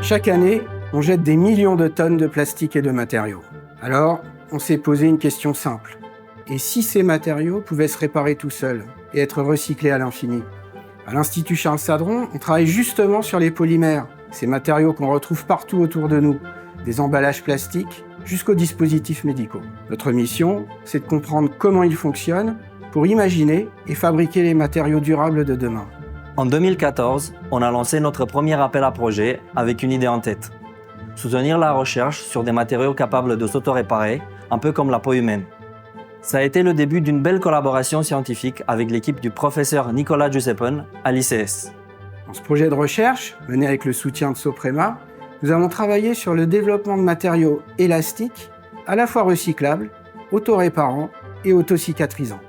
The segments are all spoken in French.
Chaque année, on jette des millions de tonnes de plastique et de matériaux. Alors, on s'est posé une question simple. Et si ces matériaux pouvaient se réparer tout seuls et être recyclés à l'infini? À l'Institut Charles Sadron, on travaille justement sur les polymères, ces matériaux qu'on retrouve partout autour de nous, des emballages plastiques jusqu'aux dispositifs médicaux. Notre mission, c'est de comprendre comment ils fonctionnent pour imaginer et fabriquer les matériaux durables de demain. En 2014, on a lancé notre premier appel à projet avec une idée en tête. Soutenir la recherche sur des matériaux capables de s'auto-réparer, un peu comme la peau humaine. Ça a été le début d'une belle collaboration scientifique avec l'équipe du professeur Nicolas Giuseppone à l'ICS. Dans ce projet de recherche, mené avec le soutien de Soprema, nous avons travaillé sur le développement de matériaux élastiques, à la fois recyclables, auto-réparants et auto-cicatrisants.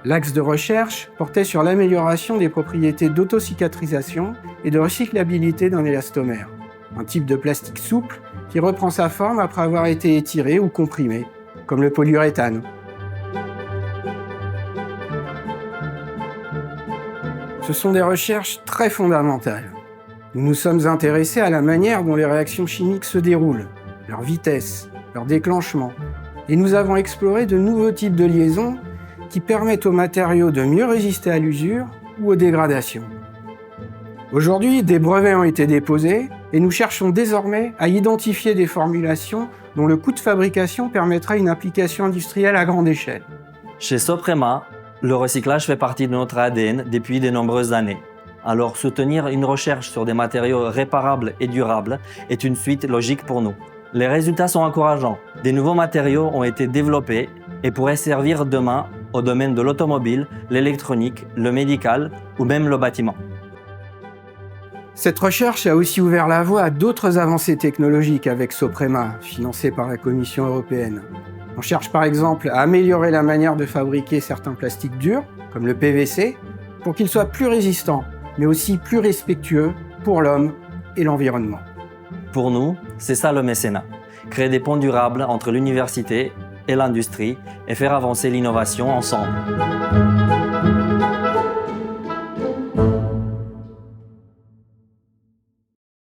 L'axe de recherche portait sur l'amélioration des propriétés d'autocicatrisation et de recyclabilité d'un élastomère, un type de plastique souple qui reprend sa forme après avoir été étiré ou comprimé, comme le polyuréthane. Ce sont des recherches très fondamentales. Nous nous sommes intéressés à la manière dont les réactions chimiques se déroulent, leur vitesse, leur déclenchement, et nous avons exploré de nouveaux types de liaisons qui permettent aux matériaux de mieux résister à l'usure ou aux dégradations. Aujourd'hui, des brevets ont été déposés et nous cherchons désormais à identifier des formulations dont le coût de fabrication permettra une application industrielle à grande échelle. Chez Soprema, le recyclage fait partie de notre ADN depuis de nombreuses années. Alors soutenir une recherche sur des matériaux réparables et durables est une suite logique pour nous. Les résultats sont encourageants. Des nouveaux matériaux ont été développés et pourraient servir demain au domaine de l'automobile, l'électronique, le médical ou même le bâtiment. Cette recherche a aussi ouvert la voie à d'autres avancées technologiques avec Soprema, financées par la Commission européenne. On cherche par exemple à améliorer la manière de fabriquer certains plastiques durs, comme le PVC, pour qu'ils soient plus résistants, mais aussi plus respectueux pour l'homme et l'environnement. Pour nous, c'est ça le mécénat. Créer des ponts durables entre l'université et l'industrie et faire avancer l'innovation ensemble.